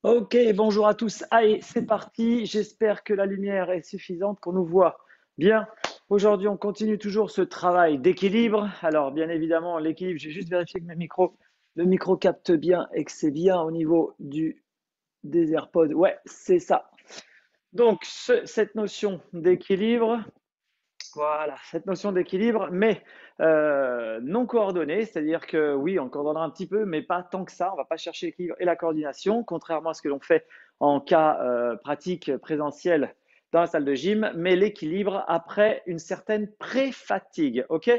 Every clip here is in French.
Ok, bonjour à tous. Allez, c'est parti. J'espère que la lumière est suffisante, qu'on nous voit bien. Aujourd'hui, on continue toujours ce travail d'équilibre. Alors, bien évidemment, l'équilibre, j'ai juste vérifié que le micro capte bien et que c'est bien au niveau des AirPods. Ouais, c'est ça. Donc, cette notion d'équilibre, voilà, cette notion d'équilibre, mais non coordonnée, c'est-à-dire que oui, on coordonnera un petit peu, mais pas tant que ça. On ne va pas chercher l'équilibre et la coordination, contrairement à ce que l'on fait en cas pratique présentiel dans la salle de gym, mais l'équilibre après une certaine pré-fatigue. Ok.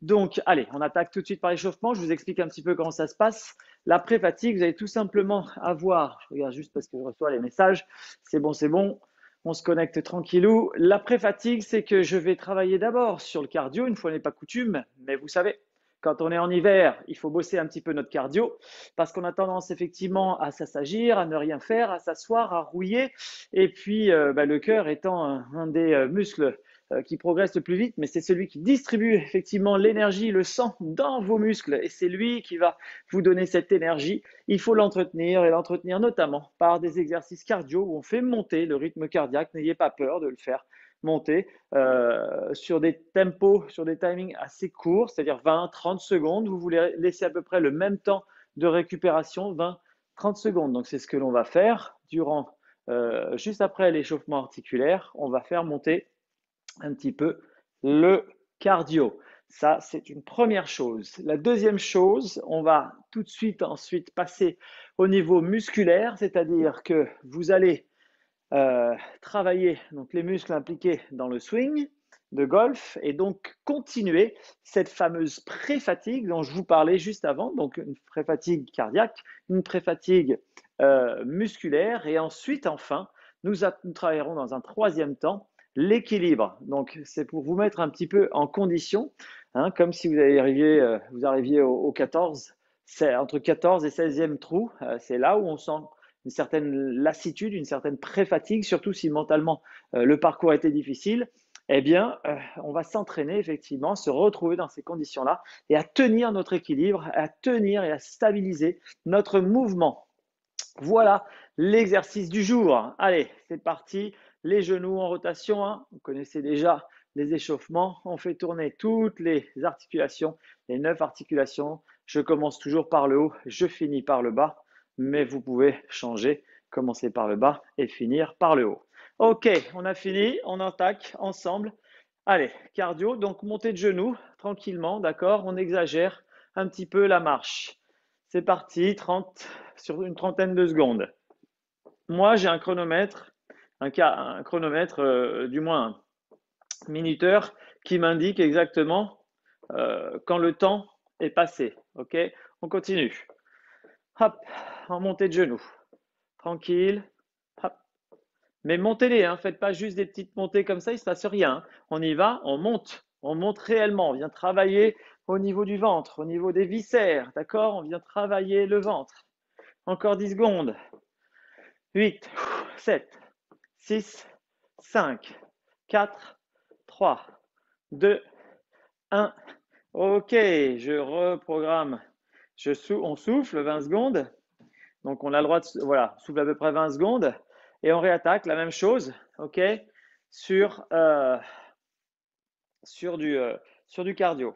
Donc, allez, on attaque tout de suite par l'échauffement. Je vous explique un petit peu comment ça se passe. La pré-fatigue, vous allez tout simplement avoir, je regarde juste parce que je reçois les messages, c'est bon, c'est bon. On se connecte tranquillou. L'après-fatigue, c'est que je vais travailler d'abord sur le cardio, une fois n'est pas coutume, mais vous savez, quand on est en hiver, il faut bosser un petit peu notre cardio parce qu'on a tendance effectivement à s'assagir, à ne rien faire, à s'asseoir, à rouiller. Et puis, le cœur étant un des muscles qui progresse le plus vite, mais c'est celui qui distribue effectivement l'énergie, le sang dans vos muscles. Et c'est lui qui va vous donner cette énergie. Il faut l'entretenir et l'entretenir notamment par des exercices cardio où on fait monter le rythme cardiaque. N'ayez pas peur de le faire monter sur des tempos, sur des timings assez courts, c'est-à-dire 20-30 secondes. Vous voulez laisser à peu près le même temps de récupération, 20-30 secondes. Donc c'est ce que l'on va faire durant, juste après l'échauffement articulaire. On va faire monter un petit peu le cardio. Ça, c'est une première chose. La deuxième chose, on va tout de suite ensuite passer au niveau musculaire, c'est-à-dire que vous allez travailler donc les muscles impliqués dans le swing de golf et donc continuer cette fameuse pré-fatigue dont je vous parlais juste avant, donc une pré-fatigue cardiaque, une pré-fatigue musculaire et ensuite enfin nous travaillerons dans un troisième temps l'équilibre. Donc c'est pour vous mettre un petit peu en condition, hein, comme si vous arriviez au 14, c'est entre 14 et 16e trou, c'est là où on sent une certaine lassitude, une certaine pré-fatigue, surtout si mentalement le parcours était difficile, eh bien, on va s'entraîner effectivement, se retrouver dans ces conditions-là et à tenir notre équilibre, à tenir et à stabiliser notre mouvement. Voilà l'exercice du jour. Allez, c'est parti. Les genoux en rotation, hein. Vous connaissez déjà les échauffements. On fait tourner toutes les articulations, les 9 articulations. Je commence toujours par le haut, je finis par le bas, mais vous pouvez changer, commencer par le bas et finir par le haut. Ok, on a fini, on attaque ensemble. Allez, cardio, donc montée de genoux tranquillement, d'accord. On exagère un petit peu la marche. C'est parti, 30 sur une trentaine de secondes. Moi, j'ai un chronomètre, un chronomètre, du moins un minuteur, qui m'indique exactement quand le temps est passé. Ok, on continue. Hop, en montée de genoux. Tranquille. Hop. Mais montez-les, hein, faites pas juste des petites montées comme ça, il ne se passe rien. Hein. On y va, on monte réellement, on vient travailler au niveau du ventre, au niveau des viscères, d'accord. On vient travailler le ventre. Encore 10 secondes. 8, 7, 6, 5, 4, 3, 2, 1. Ok, je reprogramme. On souffle 20 secondes. Donc on a le droit de, voilà, souffle à peu près 20 secondes. Et on réattaque la même chose, ok, sur, euh, sur, du, euh, sur du cardio.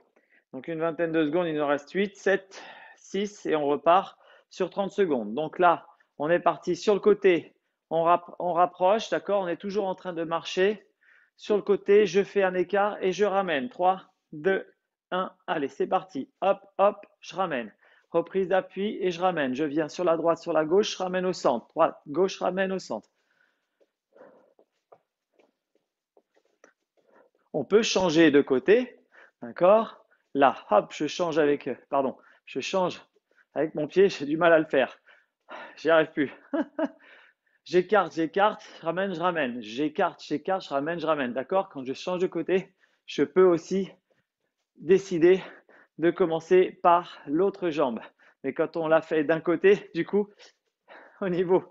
Donc une vingtaine de secondes, il nous reste 8, 7, 6 et on repart sur 30 secondes. Donc là, on est parti sur le côté, on rapproche, d'accord. On est toujours en train de marcher. Sur le côté, je fais un écart et je ramène. 3, 2, 1, allez, c'est parti. Hop, hop, je ramène. Reprise d'appui et je ramène. Je viens sur la droite, sur la gauche, je ramène au centre. Droite, gauche, ramène au centre. On peut changer de côté, d'accord. Là, hop, je change avec mon pied, j'ai du mal à le faire. J'y arrive plus. J'écarte, je ramène. J'écarte, je ramène. D'accord. Quand je change de côté, je peux aussi décider de commencer par l'autre jambe. Mais quand on l'a fait d'un côté, du coup, au niveau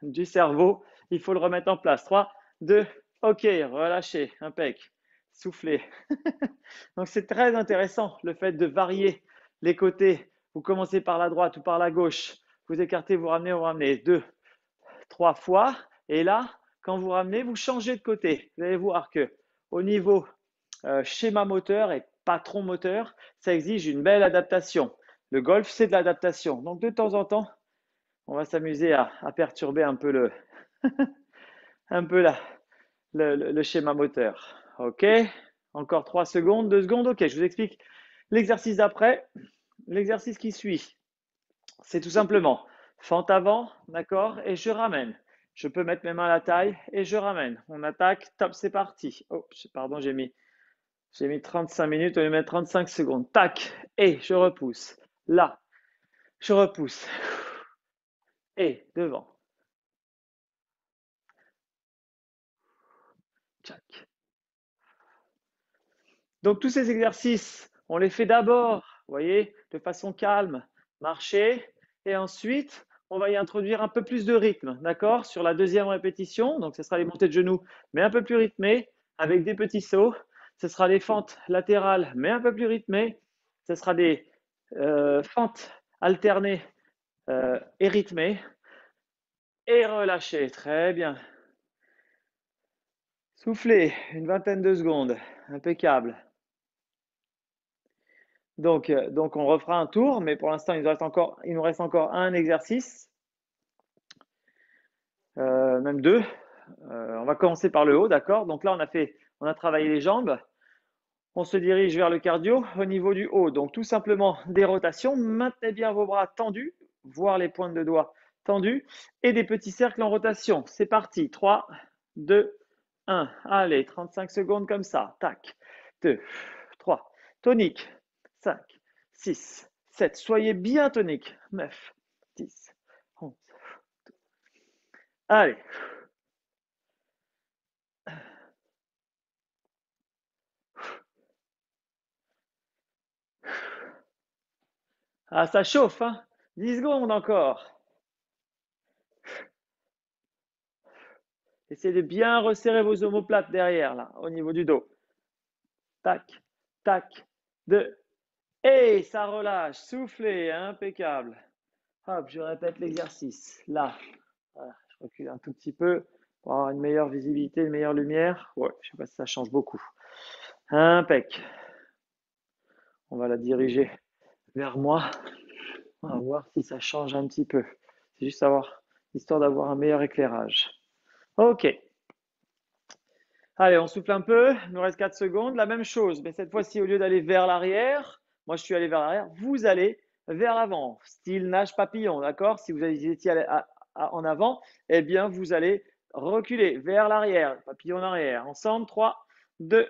du cerveau, il faut le remettre en place. 3, 2, ok, relâchez, impec, soufflez. Donc c'est très intéressant le fait de varier les côtés. Vous commencez par la droite ou par la gauche, vous écartez, vous ramenez, 2. 3 fois. Et là, quand vous ramenez, vous changez de côté. Vous allez voir que au niveau schéma moteur et patron moteur, ça exige une belle adaptation. Le golf, c'est de l'adaptation. Donc, de temps en temps, on va s'amuser à perturber un peu un peu le schéma moteur. OK. Encore 3 secondes, 2 secondes. OK, je vous explique l'exercice d'après. L'exercice qui suit, c'est tout simplement fente avant, d'accord, et je ramène. Je peux mettre mes mains à la taille et je ramène. On attaque, top, c'est parti. Oh, pardon, j'ai mis 35 minutes, on va mettre 35 secondes. Tac, et je repousse. Là, je repousse. Et devant. Tac. Donc tous ces exercices, on les fait d'abord, vous voyez, de façon calme, marcher, et ensuite, on va y introduire un peu plus de rythme, d'accord? Sur la deuxième répétition, donc ce sera les montées de genoux, mais un peu plus rythmées, avec des petits sauts. Ce sera les fentes latérales, mais un peu plus rythmées. Ce sera des fentes alternées et rythmées. Et relâchez, très bien. Soufflez une vingtaine de secondes, impeccable. Donc, on refera un tour, mais pour l'instant, il nous reste encore un exercice, même deux. On va commencer par le haut, d'accord? Donc là, on a travaillé les jambes. On se dirige vers le cardio au niveau du haut. Donc tout simplement des rotations. Maintenez bien vos bras tendus, voire les pointes de doigts tendus, et des petits cercles en rotation. C'est parti. 3, 2, 1. Allez, 35 secondes comme ça. Tac. 2, 3. Tonique. 5, 6, 7. Soyez bien tonique. 9, 10, 11. Allez. Ah, ça chauffe, hein? 10 secondes encore. Essayez de bien resserrer vos omoplates derrière, là, au niveau du dos. Tac, tac, 2. Et ça relâche. Soufflez, impeccable. Hop, je répète l'exercice. Là, voilà, je recule un tout petit peu pour avoir une meilleure visibilité, une meilleure lumière. Ouais, je ne sais pas si ça change beaucoup. Impec. On va la diriger vers moi. On va voir si ça change un petit peu. C'est juste histoire d'avoir un meilleur éclairage. Ok. Allez, on souffle un peu. Il nous reste 4 secondes. La même chose, mais cette fois-ci, au lieu d'aller vers l'arrière, moi je suis allé vers l'arrière, vous allez vers l'avant. Style nage papillon, d'accord? Si vous étiez en avant, eh bien, vous allez reculer vers l'arrière. Papillon en arrière. Ensemble, 3, 2,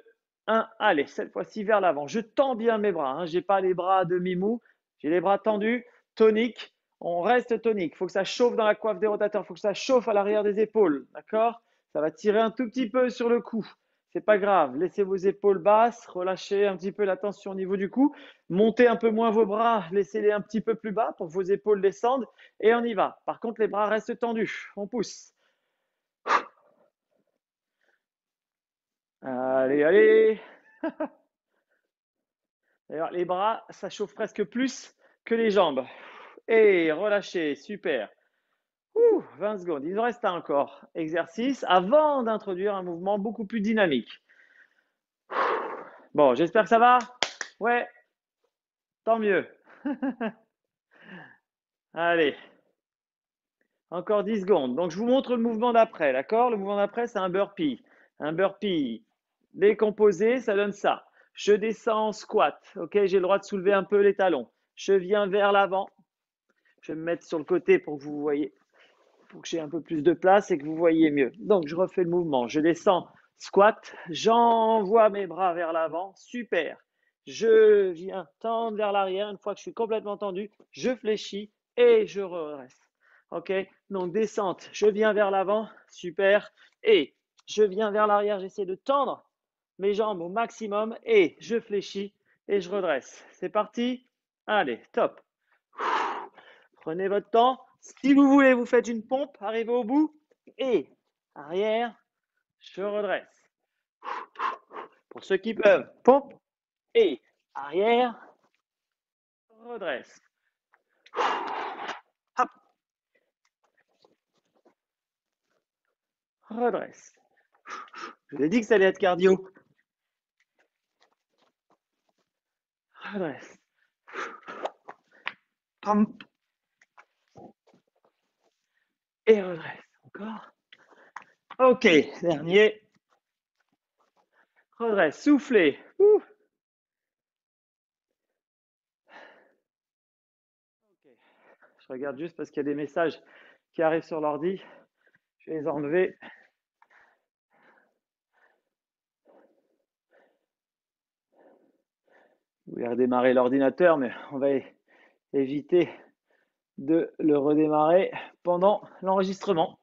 1. Allez, cette fois-ci vers l'avant. Je tends bien mes bras. Je n'ai pas les bras à demi-mou. J'ai les bras tendus, toniques. On reste tonique. Il faut que ça chauffe dans la coiffe des rotateurs. Il faut que ça chauffe à l'arrière des épaules, d'accord? Ça va tirer un tout petit peu sur le cou. C'est pas grave. Laissez vos épaules basses, relâchez un petit peu la tension au niveau du cou. Montez un peu moins vos bras, laissez-les un petit peu plus bas pour que vos épaules descendent. Et on y va. Par contre, les bras restent tendus. On pousse. Allez, allez. D'ailleurs, les bras, ça chauffe presque plus que les jambes. Et relâchez, super. 20 secondes. Il nous reste un encore exercice avant d'introduire un mouvement beaucoup plus dynamique. Bon, j'espère que ça va. Ouais, tant mieux. Allez, encore 10 secondes. Donc, je vous montre le mouvement d'après, d'accord? Le mouvement d'après, c'est un burpee. Un burpee décomposé, ça donne ça. Je descends en squat, ok? J'ai le droit de soulever un peu les talons. Je viens vers l'avant. Je vais me mettre sur le côté pour que vous voyez, pour que j'ai un peu plus de place et que vous voyez mieux. Donc, je refais le mouvement. Je descends, squat. J'envoie mes bras vers l'avant. Super. Je viens tendre vers l'arrière. Une fois que je suis complètement tendu, je fléchis et je redresse. OK? Donc, descente. Je viens vers l'avant. Super. Et je viens vers l'arrière. J'essaie de tendre mes jambes au maximum et je fléchis et je redresse. C'est parti. Allez, top. Prenez votre temps. Si vous voulez, vous faites une pompe, arrivez au bout et arrière, je redresse. Pour ceux qui peuvent, pompe et arrière, redresse. Hop. redresse. Je vous ai dit que ça allait être cardio. Redresse. Pump. Et redresse. Encore. Ok, dernier. Redresse, soufflez. Okay. Je regarde juste parce qu'il y a des messages qui arrivent sur l'ordi. Je vais les enlever. Vous pouvez redémarrer l'ordinateur, mais on va éviter de le redémarrer pendant l'enregistrement.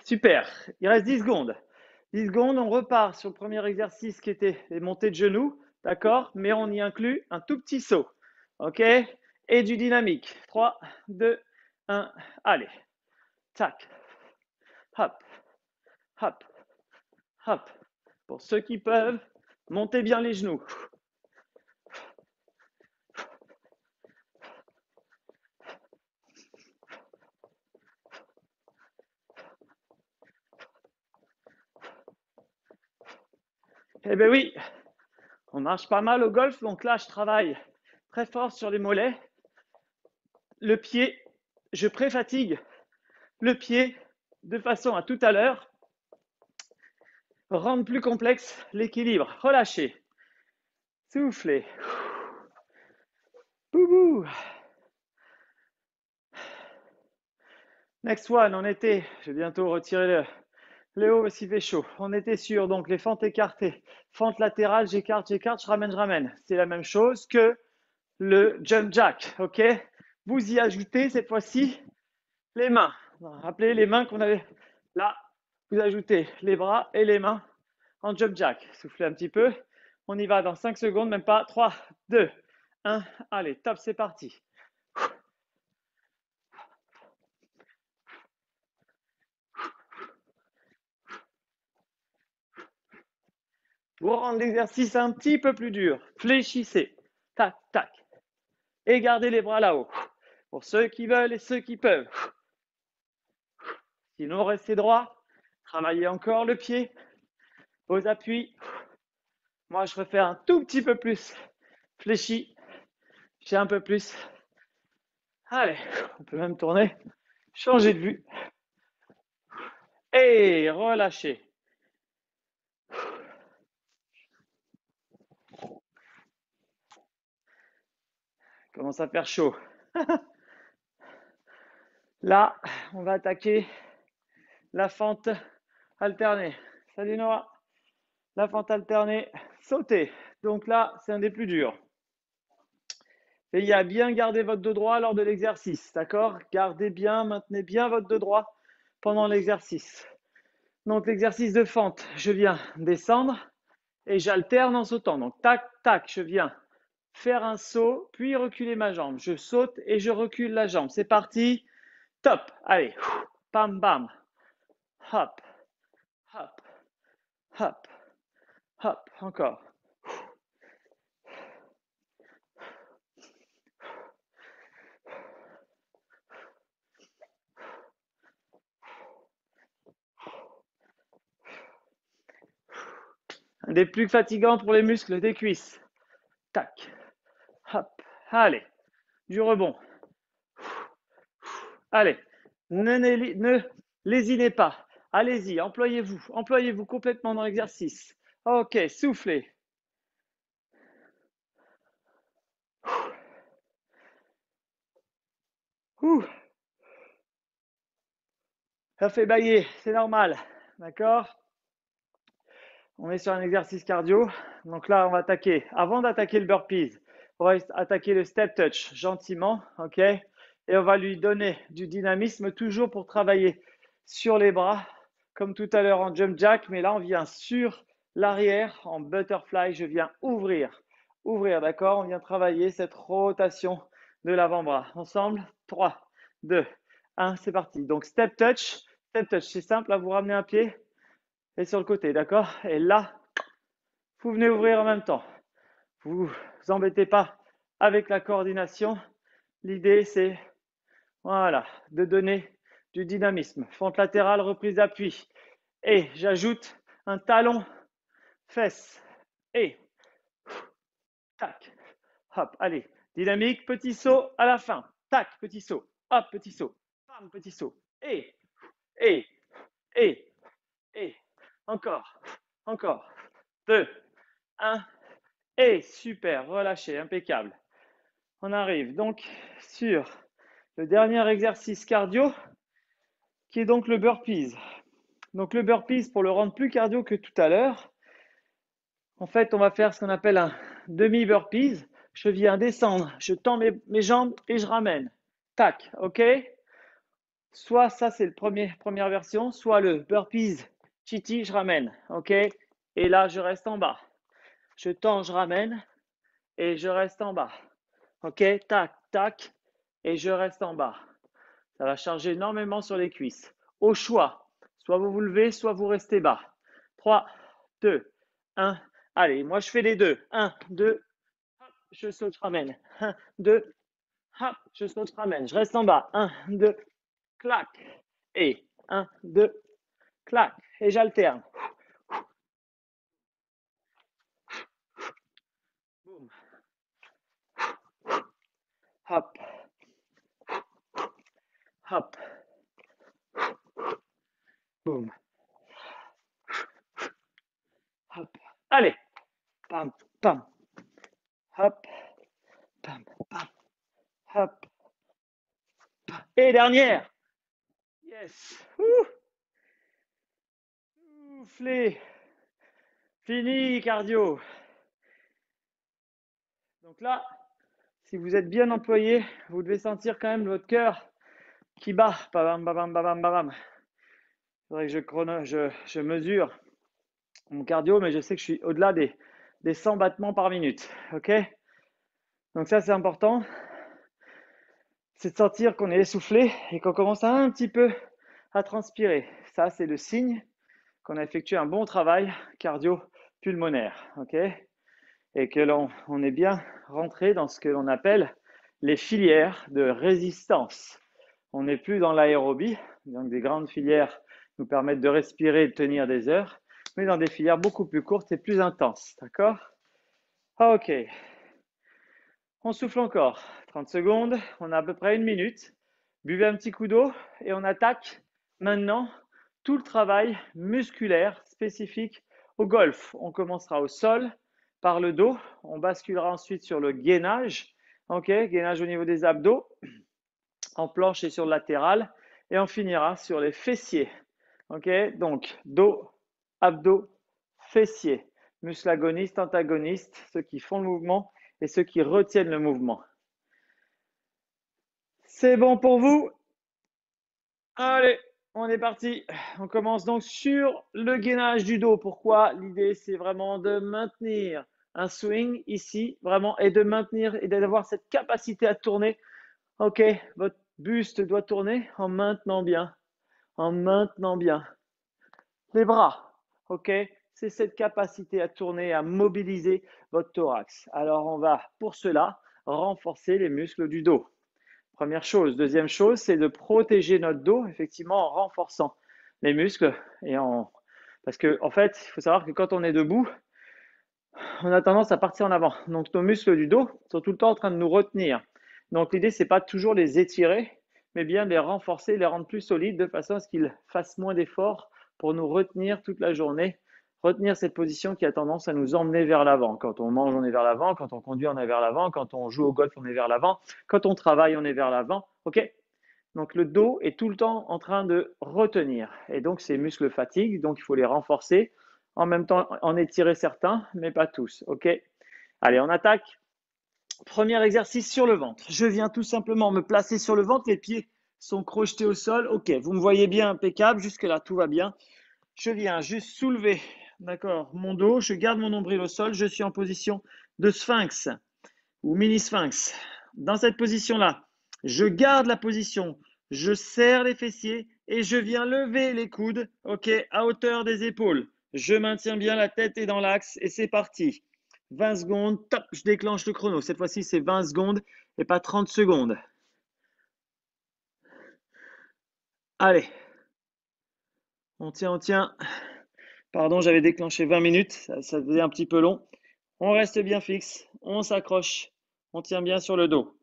Super, il reste 10 secondes. 10 secondes, on repart sur le premier exercice qui était les montées de genoux, d'accord? Mais on y inclut un tout petit saut, ok? Et du dynamique. 3, 2, 1, allez. Tac, hop, hop, hop. Pour ceux qui peuvent, montez bien les genoux. Eh bien oui, on marche pas mal au golf, donc là je travaille très fort sur les mollets. Le pied, je pré-fatigue le pied de façon à tout à l'heure rendre plus complexe l'équilibre. Relâchez, soufflez. Boubou. Next one, on était, je vais bientôt retirer le haut s'il fait chaud. On était sur donc les fentes écartées, fente latérale, j'écarte, je ramène. C'est la même chose que le jump jack, ok? Vous y ajoutez cette fois-ci les mains. Rappelez les mains qu'on avait là. Vous ajoutez les bras et les mains en jump jack. Soufflez un petit peu. On y va dans 5 secondes, même pas. 3, 2, 1. Allez, top, c'est parti. Pour rendre l'exercice un petit peu plus dur, fléchissez. Tac, tac. Et gardez les bras là-haut. Pour ceux qui veulent et ceux qui peuvent. Sinon, restez droit. Travaillez encore le pied, vos appuis. Moi, je refais un tout petit peu plus fléchi. J'ai un peu plus. Allez, on peut même tourner, changer de vue. Et relâchez. Commence à faire chaud. Là, on va attaquer la fente alternée. Salut Noah. La fente alternée, sauter. Donc là, c'est un des plus durs. Veillez à bien garder votre dos droit lors de l'exercice, d'accord? Gardez bien, maintenez bien votre dos droit pendant l'exercice. Donc l'exercice de fente, je viens descendre et j'alterne en sautant. Donc tac, tac, je viens faire un saut, puis reculer ma jambe. Je saute et je recule la jambe. C'est parti. Top. Allez. Bam, bam. Hop, hop, hop, hop. Encore. Un des plus fatigants pour les muscles des cuisses. Tac. Hop. Allez. Du rebond. Allez. Ne lésinez pas. Allez-y. Employez-vous. Employez-vous complètement dans l'exercice. Ok. Soufflez. Ça fait bailler. C'est normal. D'accord? On est sur un exercice cardio. Donc là, on va attaquer. Avant d'attaquer le burpees, on va attaquer le step touch gentiment. OK? Et on va lui donner du dynamisme toujours pour travailler sur les bras, comme tout à l'heure en jump jack. Mais là, on vient sur l'arrière en butterfly. Je viens ouvrir. Ouvrir, d'accord? On vient travailler cette rotation de l'avant-bras. Ensemble, 3, 2, 1, c'est parti. Donc step touch. Step touch, c'est simple. Là, vous ramenez un pied et sur le côté, d'accord? Et là, vous venez ouvrir en même temps. Vous vous embêtez pas avec la coordination. L'idée, c'est Voilà, de donner du dynamisme. Fente latérale, reprise d'appui. Et j'ajoute un talon, fesse. Et tac, hop, allez. Dynamique, petit saut à la fin. Tac, petit saut. Hop, petit saut. Bam, petit saut. Et, et, et. Encore, encore. 2, 1. Et super, relâché, impeccable. On arrive donc sur le dernier exercice cardio qui est donc le burpees. Donc le burpees, pour le rendre plus cardio que tout à l'heure, en fait, on va faire ce qu'on appelle un demi-burpees. Je viens descendre, je tends mes jambes et je ramène. Tac, ok? Soit ça, c'est la première version, soit le burpees chiti, je ramène, ok? Et là, je reste en bas. Je tends, je ramène et je reste en bas. Ok? Tac, tac, et je reste en bas. Ça va charger énormément sur les cuisses. Au choix, soit vous vous levez, soit vous restez bas. 3, 2, 1. Allez, moi je fais les deux. 1, 2, hop, je saute, je ramène. 1, 2, hop, je saute, je ramène. Je reste en bas. 1, 2, clac. Et 1, 2, clac. Et j'alterne. Boum. Hop. Hop. Boum. Hop. Allez. Pam, pam. Hop. Pam, pam. Hop. Pam. Et dernière. Yes. Soufflez. Fini, cardio. Donc là, si vous êtes bien employé, vous devez sentir quand même votre cœur qui bat. Babam, babam, babam, babam. Il faudrait que je mesure mon cardio, mais je sais que je suis au-delà des 100 battements par minute. Ok? Donc ça, c'est important. C'est de sentir qu'on est essoufflé et qu'on commence un petit peu à transpirer. Ça, c'est le signe qu'on a effectué un bon travail cardio-pulmonaire. Ok? Et que on est bien rentré dans ce que l'on appelle les filières de résistance. On n'est plus dans l'aérobie, donc des grandes filières nous permettent de respirer et de tenir des heures, mais dans des filières beaucoup plus courtes et plus intenses. D'accord? Ok. On souffle encore. 30 secondes. On a à peu près une minute. Buvez un petit coup d'eau et on attaque maintenant tout le travail musculaire spécifique au golf. On commencera au sol par le dos. On basculera ensuite sur le gainage. Ok, gainage au niveau des abdos, en planche et sur le latéral. Et on finira sur les fessiers. Ok, donc dos, abdos, fessiers. Muscles agonistes, antagonistes, ceux qui font le mouvement et ceux qui retiennent le mouvement. C'est bon pour vous? Allez, on est parti. On commence donc sur le gainage du dos. Pourquoi? L'idée, c'est vraiment de maintenir un swing ici, vraiment, et de maintenir et d'avoir cette capacité à tourner. Ok, votre buste doit tourner en maintenant bien, les bras. Ok, c'est cette capacité à tourner, à mobiliser votre thorax. Alors, on va pour cela renforcer les muscles du dos. Première chose. Deuxième chose, c'est de protéger notre dos, effectivement, en renforçant les muscles. Parce que, en fait, il faut savoir que quand on est debout, on a tendance à partir en avant. Donc, nos muscles du dos sont tout le temps en train de nous retenir. Donc, l'idée, c'est pas toujours les étirer, mais bien les renforcer, les rendre plus solides de façon à ce qu'ils fassent moins d'efforts pour nous retenir toute la journée. Retenir cette position qui a tendance à nous emmener vers l'avant. Quand on mange, on est vers l'avant. Quand on conduit, on est vers l'avant. Quand on joue au golf, on est vers l'avant. Quand on travaille, on est vers l'avant. OK? Donc, le dos est tout le temps en train de retenir. Et donc, ces muscles fatiguent. Donc, il faut les renforcer. En même temps, en étirer certains, mais pas tous. OK? Allez, on attaque. Premier exercice sur le ventre. Je viens tout simplement me placer sur le ventre. Les pieds sont crochetés au sol. OK, vous me voyez bien, impeccable. Jusque-là, tout va bien. Je viens juste soulever, d'accord, mon dos. Je garde mon nombril au sol. Je suis en position de sphinx ou mini sphinx. Dans cette position-là, je garde la position. Je serre les fessiers et je viens lever les coudes, ok, à hauteur des épaules. Je maintiens bien la tête et dans l'axe et c'est parti. 20 secondes, top, je déclenche le chrono. Cette fois-ci, c'est 20 secondes et pas 30 secondes. Allez, on tient, on tient. Pardon, j'avais déclenché 20 minutes, ça faisait un petit peu long. On reste bien fixe, on s'accroche, on tient bien sur le dos.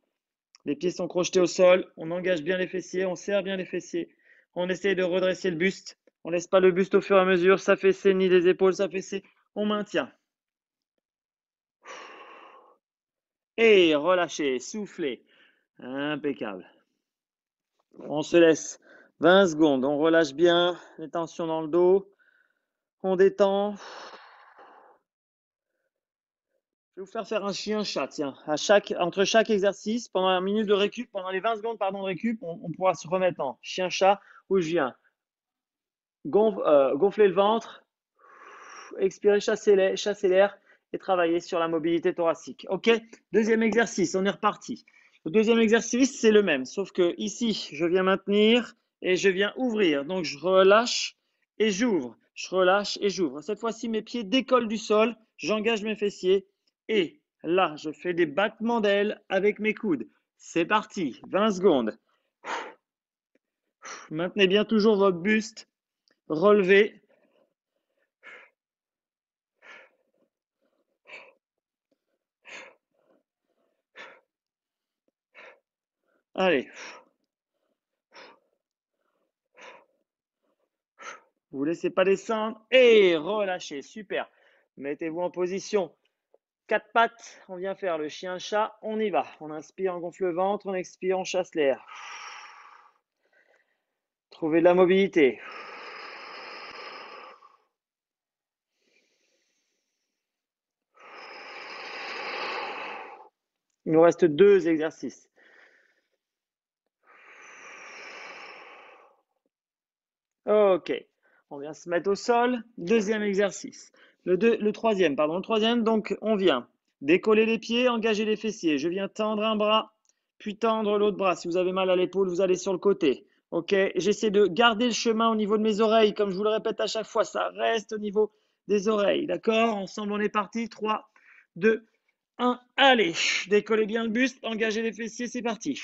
Les pieds sont crochetés au sol, on engage bien les fessiers, on serre bien les fessiers. On essaye de redresser le buste. On laisse pas le buste au fur et à mesure s'affaisser, ni les épaules s'affaisser. On maintient. Et relâchez, soufflez. Impeccable. On se laisse 20 secondes. On relâche bien les tensions dans le dos. On détend. Je vais vous faire un chien-chat. Tiens, entre chaque exercice, pendant la minute de récup, pendant les 20 secondes pardon, de récup, on pourra se remettre en chien-chat où je viens gonfler le ventre, expirer, chasser l'air et travailler sur la mobilité thoracique. Ok. Deuxième exercice, on est reparti. Le deuxième exercice, c'est le même, sauf que ici, je viens maintenir et je viens ouvrir. Donc, je relâche et j'ouvre. Je relâche et j'ouvre. Cette fois-ci, mes pieds décollent du sol, j'engage mes fessiers et là, je fais des battements d'ailes avec mes coudes. C'est parti, 20 secondes. Maintenez bien toujours votre buste relevé. Allez. Vous ne laissez pas descendre et relâchez. Super. Mettez-vous en position. Quatre pattes. On vient faire le chien-chat. On y va. On inspire, on gonfle le ventre. On expire, on chasse l'air. Trouvez de la mobilité. Il nous reste 2 exercices. Ok. On vient se mettre au sol. Deuxième exercice. Le troisième, pardon. Le troisième, donc on vient décoller les pieds, engager les fessiers. Je viens tendre un bras, puis tendre l'autre bras. Si vous avez mal à l'épaule, vous allez sur le côté. Ok. J'essaie de garder le chemin au niveau de mes oreilles. Comme je vous le répète à chaque fois, ça reste au niveau des oreilles. D'accord? Ensemble, on est parti. 3, 2, 1. Allez. Décollez bien le buste, engagez les fessiers. C'est parti.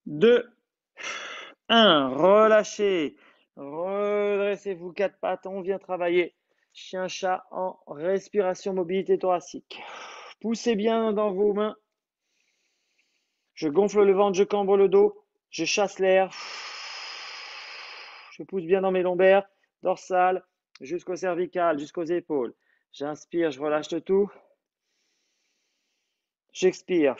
2, 1. Relâchez. Redressez-vous 4 pattes. On vient travailler chien-chat en respiration, mobilité thoracique. Poussez bien dans vos mains. Je gonfle le ventre, je cambre le dos. Je chasse l'air. Je pousse bien dans mes lombaires, dorsales, jusqu'au cervical, jusqu'aux épaules. J'inspire, je relâche le tout. J'expire.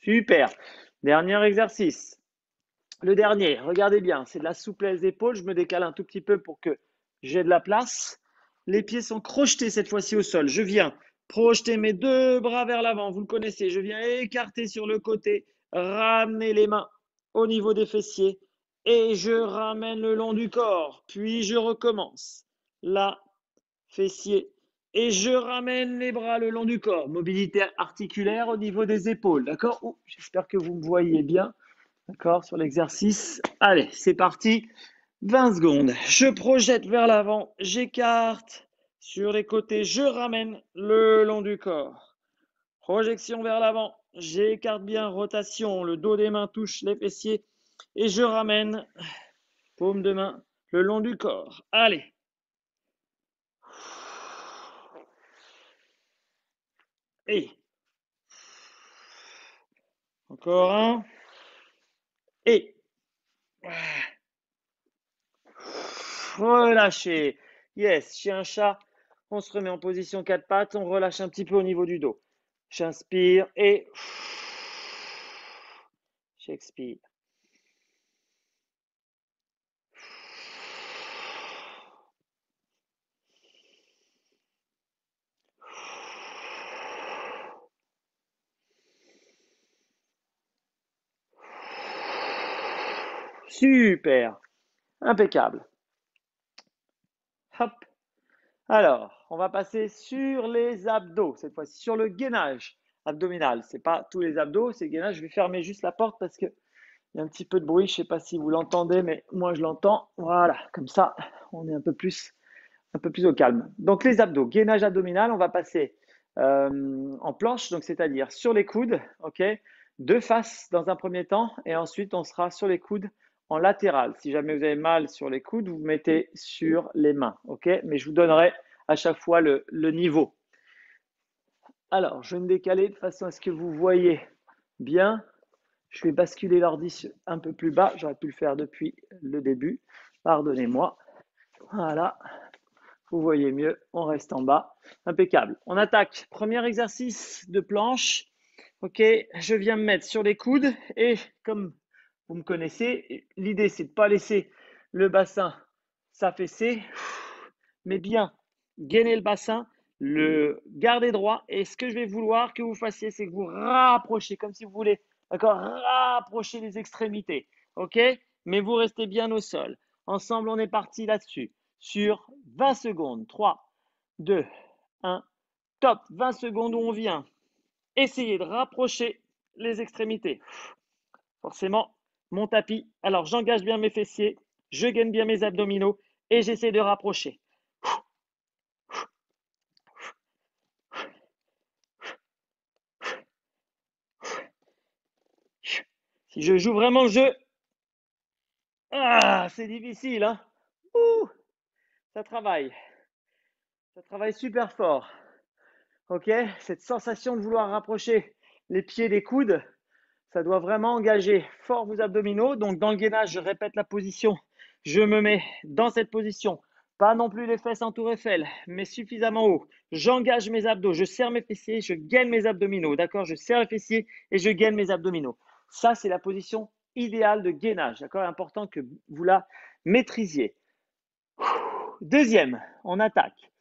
Super. Dernier exercice. Le dernier, regardez bien, c'est de la souplesse d'épaule. Je me décale un tout petit peu pour que j'ai de la place. Les pieds sont crochetés cette fois-ci au sol. Je viens projeter mes 2 bras vers l'avant. Vous le connaissez. Je viens écarter sur le côté, ramener les mains au niveau des fessiers et je ramène le long du corps. Puis je recommence. Là, fessier. Et je ramène les bras le long du corps. Mobilité articulaire au niveau des épaules. D'accord? J'espère que vous me voyez bien. D'accord, sur l'exercice. Allez, c'est parti. 20 secondes. Je projette vers l'avant, j'écarte sur les côtés, je ramène le long du corps. Projection vers l'avant, j'écarte bien, rotation, le dos des mains touche les fessiers et je ramène, paume de main, le long du corps. Allez. Et encore un. Et relâchez. Yes, chien-chat. On se remet en position 4 pattes. On relâche un petit peu au niveau du dos. J'inspire et j'expire. Super. Impeccable. Hop. Alors, on va passer sur les abdos, cette fois-ci, sur le gainage abdominal. Ce n'est pas tous les abdos, c'est le gainage. Je vais fermer juste la porte parce qu'il y a un petit peu de bruit. Je ne sais pas si vous l'entendez, mais moi, je l'entends. Voilà, comme ça, on est un peu plus au calme. Donc, les abdos, gainage abdominal, on va passer en planche, donc c'est-à-dire sur les coudes, ok, de face dans un premier temps, et ensuite, on sera sur les coudes en latéral. Si jamais vous avez mal sur les coudes, vous mettez sur les mains, ok? Mais je vous donnerai à chaque fois le niveau. Alors, je vais me décaler de façon à ce que vous voyez bien. Je vais basculer l'ordi un peu plus bas. J'aurais pu le faire depuis le début. Pardonnez-moi. Voilà. Vous voyez mieux. On reste en bas. Impeccable. On attaque. Premier exercice de planche. Ok. Je viens me mettre sur les coudes. Et comme vous me connaissez, l'idée, c'est de ne pas laisser le bassin s'affaisser, mais bien gainer le bassin, le garder droit. Et ce que je vais vouloir que vous fassiez, c'est que vous rapprochez, comme si vous voulez, d'accord, rapprocher les extrémités, ok? Mais vous restez bien au sol. Ensemble, on est parti là-dessus. Sur 20 secondes. 3, 2, 1, top. 20 secondes où on vient essayer de rapprocher les extrémités. Forcément, mon tapis. Alors, j'engage bien mes fessiers, je gaine bien mes abdominaux et j'essaie de rapprocher. Si je joue vraiment le jeu, c'est difficile, hein. Ouh, ça travaille. Ça travaille super fort. Ok, cette sensation de vouloir rapprocher les pieds des coudes, ça doit vraiment engager fort vos abdominaux. Donc, dans le gainage, je répète la position. Je me mets dans cette position. Pas non plus les fesses en tour Eiffel, mais suffisamment haut. J'engage mes abdos, je serre mes fessiers, je gaine mes abdominaux. D'accord? Je serre les fessiers et je gaine mes abdominaux. Ça, c'est la position idéale de gainage. D'accord? Important que vous la maîtrisiez. Deuxième, on attaque.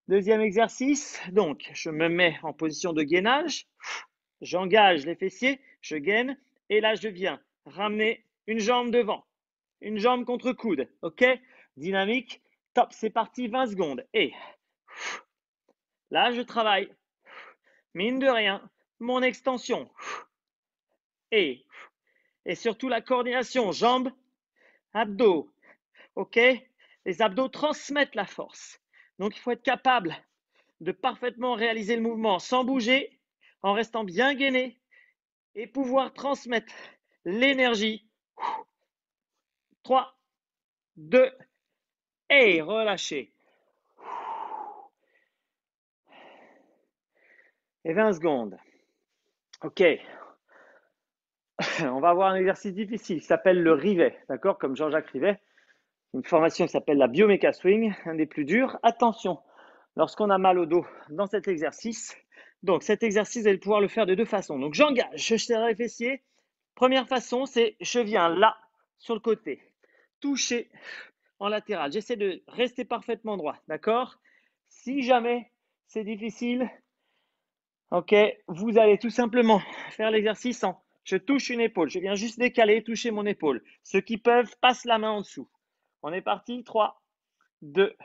Deuxième exercice. Donc, je me mets en position de gainage. J'engage les fessiers, je gaine. Et là, je viens ramener une jambe devant. Une jambe contre coude. OK? Dynamique. Top, c'est parti, 20 secondes. Et là, je travaille, mine de rien, mon extension. Et surtout la coordination, jambes, abdos. OK? Les abdos transmettent la force. Donc, il faut être capable de parfaitement réaliser le mouvement sans bouger, en restant bien gainé et pouvoir transmettre l'énergie. 3, 2, et relâchez. Et 20 secondes. OK. On va avoir un exercice difficile qui s'appelle le rivet, d'accord? Comme Jean-Jacques Rivet. Une formation qui s'appelle la Biomeca Swing, un des plus durs. Attention, lorsqu'on a mal au dos dans cet exercice. Donc, cet exercice, vous allez pouvoir le faire de deux façons. Donc, j'engage, je serre les fessiers. Première façon, c'est je viens là, sur le côté, toucher en latéral. J'essaie de rester parfaitement droit, d'accord? Si jamais c'est difficile, ok, vous allez tout simplement faire l'exercice en je touche une épaule. Je viens juste décaler, toucher mon épaule. Ceux qui peuvent, passent la main en dessous. On est parti. 3, 2,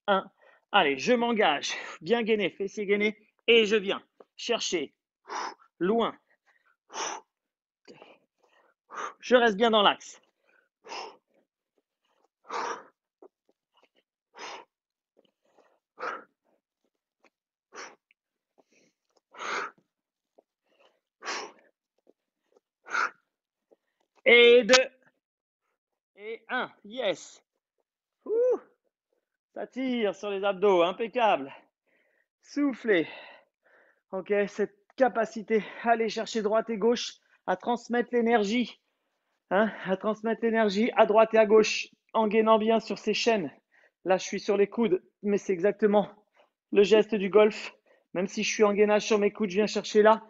1. Allez, je m'engage. Bien gainé, fessier gainé. Et je viens chercher loin. Je reste bien dans l'axe. Et 2. Et 1. Yes. Ouh, ça tire sur les abdos. Impeccable. Soufflez. Ok, cette capacité à aller chercher droite et gauche, à transmettre l'énergie, hein, à transmettre l'énergie à droite et à gauche en gainant bien sur ces chaînes. Là, je suis sur les coudes, mais c'est exactement le geste du golf. Même si je suis en gainage sur mes coudes, je viens chercher là,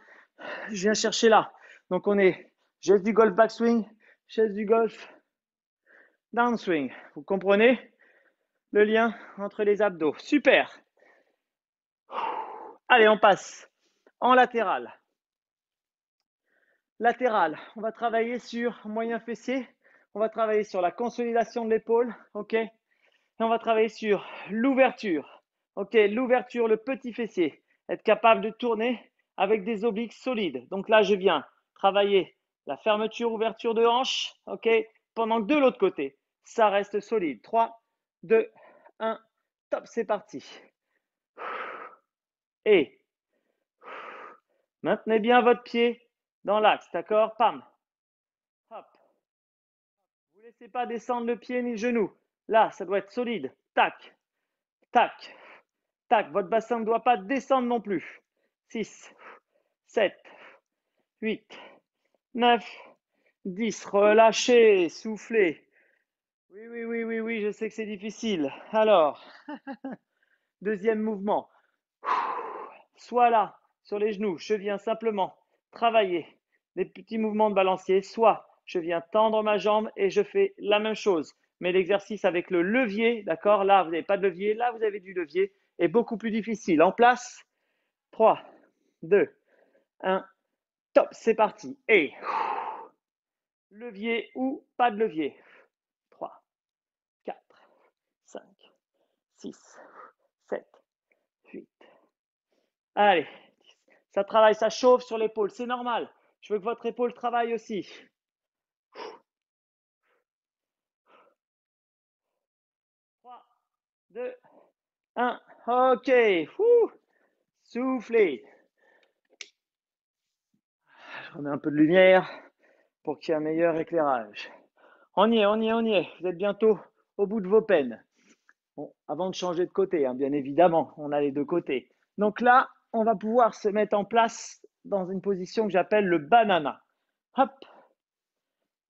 je viens chercher là. Donc, on est geste du golf backswing, geste du golf downswing. Vous comprenez le lien entre les abdos? Super. Allez, on passe en latéral. Latéral, on va travailler sur moyen fessier, on va travailler sur la consolidation de l'épaule, ok? Et on va travailler sur l'ouverture, Ok, l'ouverture, le petit fessier. Être capable de tourner avec des obliques solides. Donc là, je viens travailler la fermeture, ouverture de hanche. Ok, pendant que de l'autre côté, ça reste solide. 3, 2, 1, top, c'est parti. Et maintenez bien votre pied dans l'axe, d'accord? Pam, hop. Vous ne laissez pas descendre le pied ni le genou. Là, ça doit être solide. Tac, tac, tac. Votre bassin ne doit pas descendre non plus. 6, 7, 8, 9, 10. Relâchez, soufflez. Oui, oui, oui, oui, oui, je sais que c'est difficile. Alors, deuxième mouvement. Soit là, sur les genoux, je viens simplement travailler des petits mouvements de balancier, soit je viens tendre ma jambe et je fais la même chose. Mais l'exercice avec le levier, d'accord? Là, vous n'avez pas de levier, là, vous avez du levier, est beaucoup plus difficile. En place, 3, 2, 1, top, c'est parti. Et levier ou pas de levier. 3, 4, 5, 6, 7, 8. Allez, ça travaille, ça chauffe sur l'épaule, c'est normal. Je veux que votre épaule travaille aussi. 3, 2, 1. Ok. Soufflez. Je remets un peu de lumière pour qu'il y ait un meilleur éclairage. On y est, on y est, on y est. Vous êtes bientôt au bout de vos peines. Bon, avant de changer de côté, hein, bien évidemment, on a les deux côtés. Donc là, on va pouvoir se mettre en place dans une position que j'appelle le banana. Hop,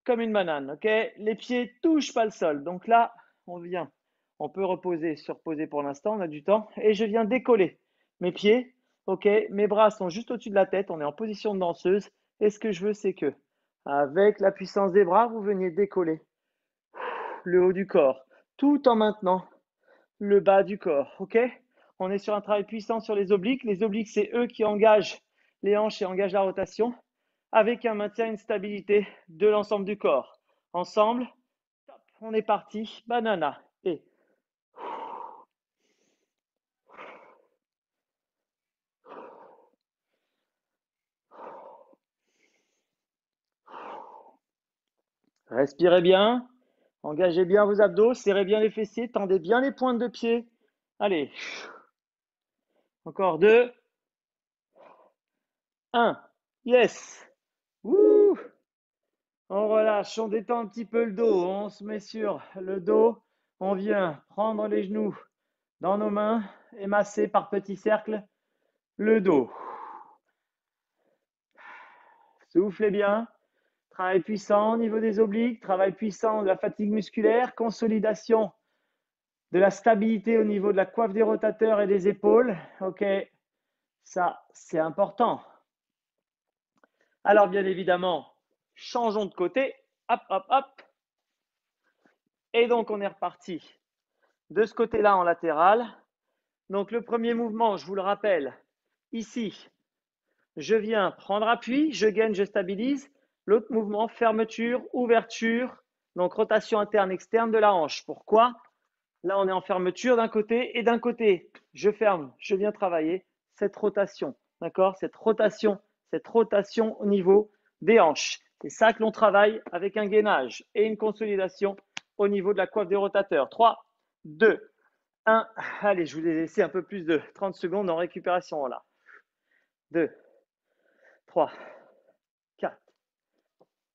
comme une banane, ok? Les pieds touchent pas le sol. Donc là, on vient, on peut reposer, surposer pour l'instant, on a du temps. Et je viens décoller mes pieds, ok? Mes bras sont juste au-dessus de la tête, on est en position de danseuse. Et ce que je veux, c'est que, avec la puissance des bras, vous veniez décoller le haut du corps, tout en maintenant le bas du corps, ok? On est sur un travail puissant sur les obliques. Les obliques, c'est eux qui engagent les hanches et engagent la rotation avec un maintien et une stabilité de l'ensemble du corps. Ensemble, top, on est parti, banana. Et respirez bien, engagez bien vos abdos, serrez bien les fessiers, tendez bien les pointes de pied. Allez, encore 2, 1, yes. Ouh. On relâche, on détend un petit peu le dos, on se met sur le dos, on vient prendre les genoux dans nos mains et masser par petits cercles le dos. Soufflez bien, travail puissant au niveau des obliques, travail puissant de la fatigue musculaire, consolidation de la stabilité au niveau de la coiffe des rotateurs et des épaules. Ok, ça c'est important. Alors bien évidemment, changeons de côté. Hop, hop, hop. Et donc on est reparti de ce côté-là en latéral. Donc le premier mouvement, je vous le rappelle, ici, je viens prendre appui, je gaine, je stabilise. L'autre mouvement, fermeture, ouverture, donc rotation interne, externe de la hanche. Pourquoi? Là, on est en fermeture d'un côté et d'un côté, je ferme, je viens travailler cette rotation. D'accord? Cette rotation au niveau des hanches. C'est ça que l'on travaille avec un gainage et une consolidation au niveau de la coiffe des rotateurs. 3, 2, 1. Allez, je vous ai laissé un peu plus de 30 secondes en récupération là. 2, 3, 4.